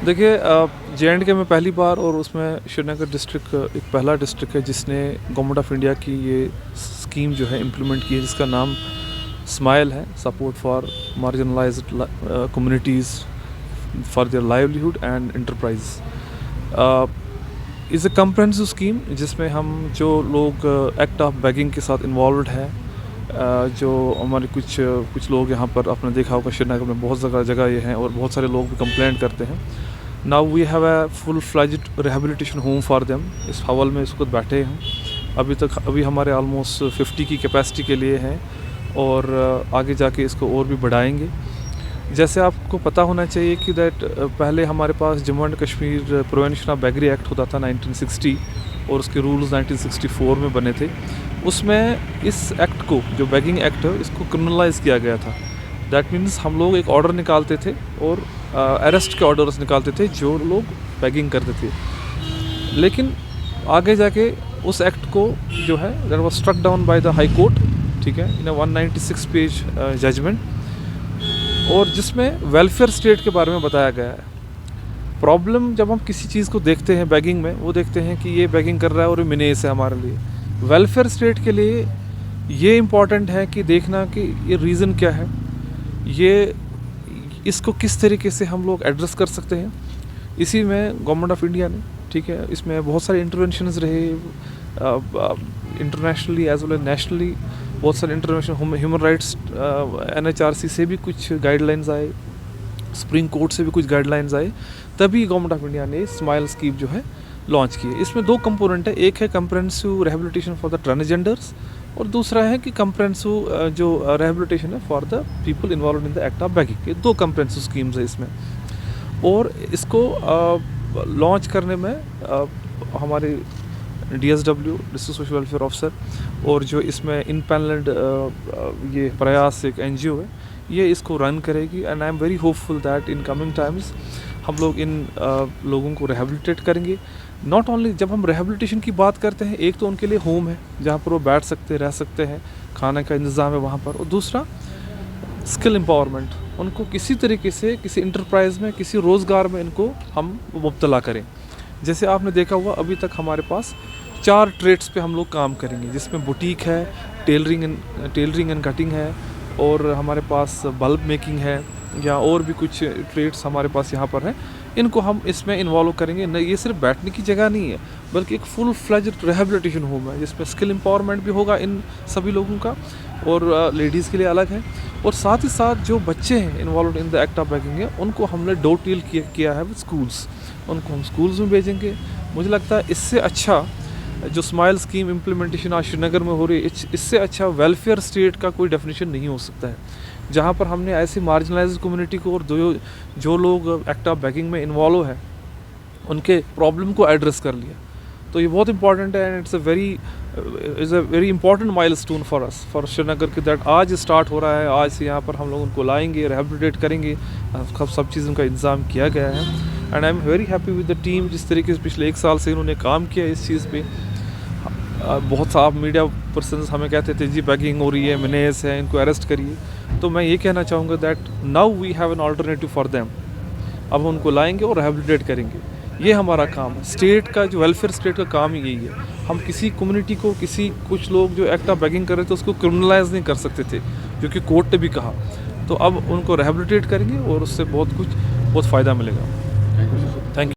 देखिए JNK में पहली बार और उसमें श्रीनगर डिस्ट्रिक्ट एक पहला डिस्ट्रिक्ट है जिसने गवर्नमेंट ऑफ इंडिया की ये स्कीम जो है इम्प्लीमेंट की है, जिसका नाम स्माइल है, support for marginalised communities for their livelihood and enterprise. Is a comprehensive scheme जिसमें हम जो लोग एक्ट ऑफ बेगिंग के साथ इन्वॉल्व हैं, जो हमारे कुछ लोग यहाँ पर आपने देखा होगा श्रीनगर में बहुत जगह ये हैं और बहुत सारे लोग भी कंप्लेंट करते हैं। Now we have a full fledged rehabilitation home for them. इस हवल में इसको बैठे हैं अभी हमारे ऑलमोस्ट 50 की कैपेसिटी के लिए हैं और आगे जाके इसको और भी बढ़ाएंगे। जैसे आपको पता होना चाहिए कि पहले हमारे पास Jammu and Kashmir prevention of beggary act होता था 1960 और उसके रूल्स 1964 में बने थे। उसमें इस एक्ट को, जो बेगिंग एक्ट है, इसको क्रिमिनलाइज किया गया था। दैट मीन्स हम लोग एक ऑर्डर निकालते थे और अरेस्ट के ऑर्डर्स निकालते थे जो लोग बेगिंग करते थे। लेकिन आगे जाके उस एक्ट को जो है that was struck down by the high court, ठीक है, इन 196 पेज जजमेंट, और जिसमें वेलफेयर स्टेट के बारे में बताया गया है। प्रॉब्लम जब हम किसी चीज़ को देखते हैं बेगिंग में, वो देखते हैं कि ये बेगिंग कर रहा है और ये मिनेस है हमारे लिए। वेलफेयर स्टेट के लिए ये इम्पॉर्टेंट है कि देखना कि ये रीज़न क्या है, ये इसको किस तरीके से हम लोग एड्रेस कर सकते हैं। इसी में गवर्नमेंट ऑफ इंडिया ने, ठीक है, इसमें बहुत सारे इंटरवेंशंस रहे, internationally as well as nationally बहुत सारे इंटरनेशनल ह्यूमन राइट्स, NHRC से भी कुछ गाइडलाइंस आए, सुप्रीम कोर्ट से भी कुछ गाइडलाइंस आए, तभी गवर्नमेंट ऑफ इंडिया ने स्माइल स्कीम जो है लॉन्च की है। इसमें दो कंपोनेंट है, एक है comprehensive rehabilitation for the transgenders और दूसरा है कि कंप्रहेंसिव जो रिहेबिलिटेशन है for the people involve in the act of begging. ये दो कंप्रहेंसिव स्कीम्स है इसमें। और इसको लॉन्च करने में हमारे DSW, district social welfare officer, और जो इसमें इनपैनल्ड ये प्रयास एक NGO है, ये इसको रन करेगी। And I am very hopeful that in coming times हम लोग इन लोगों को रिहेबिलिटेट करेंगे। नॉट ओनली जब हम रिहेबिलिटेशन की बात करते हैं, एक तो उनके लिए होम है जहाँ पर वो बैठ सकते रह सकते हैं, खाने का इंतज़ाम है वहाँ पर, और दूसरा स्किल एम्पावरमेंट, उनको किसी तरीके से किसी इंटरप्राइज में, किसी रोज़गार में इनको हम मुब्तला करें। जैसे आपने देखा हुआ अभी तक हमारे पास 4 ट्रेड्स पे हम लोग काम करेंगे, जिसमें बुटीक है, टेलरिंग एंड कटिंग है, और हमारे पास बल्ब मेकिंग है, या और भी कुछ ट्रेड्स हमारे पास यहाँ पर हैं। इनको हम इसमें इन्वॉल्व करेंगे। न ये सिर्फ बैठने की जगह नहीं है, बल्कि एक फुल फ्लेज्ड रिहेबिलिटेशन होम है जिसमें स्किल एम्पावरमेंट भी होगा इन सभी लोगों का, और लेडीज़ के लिए अलग है। और साथ ही साथ जो बच्चे हैं involve in the act of begging है, उनको हमने डोर डील किया है विद स्कूल्स, उनको हम स्कूल्स में भेजेंगे। मुझे लगता है इससे अच्छा जो स्माइल स्कीम इम्प्लीमेंटेशन आज श्रीनगर में हो रही है, इससे अच्छा वेलफेयर स्टेट का कोई डेफिनेशन नहीं हो सकता है, जहाँ पर हमने ऐसी मार्जिनलाइज्ड कम्युनिटी को और जो लोग एक्ट ऑफ बेगिंग में इन्वॉल्व है उनके प्रॉब्लम को एड्रेस कर लिया। तो ये बहुत इंपॉर्टेंट है and it's a very important milestone for us, for Srinagar की, दैट आज स्टार्ट हो रहा है। आज से यहाँ पर हम लोग उनको लाएंगे, रिहेबिलिटेट करेंगे, सब चीज़ों का इंतज़ाम किया गया है। And I am very happy with the team, जिस तरीके से पिछले 1 साल से इन्होंने काम किया इस चीज़ पे। बहुत सा आप मीडिया पर्सनस हमें कहते थे जी बेगिंग हो रही है, मिनेस है, इनको अरेस्ट करिए। तो मैं ये कहना चाहूँगा that now we have an alternative for them. अब हम उनको लाएंगे और रिहेबिलिटेट करेंगे, ये हमारा काम है। स्टेट का जो वेलफेयर स्टेट का काम ही यही है। हम किसी कम्युनिटी को, कुछ लोग जो एक्ट ऑफ बेगिंग कर रहे थे उसको क्रिमिनलाइज नहीं कर सकते थे, जो कि कोर्ट ने भी कहा। तो अब उनको रिहेबिलिटेट करेंगे और उससे बहुत फ़ायदा मिलेगा।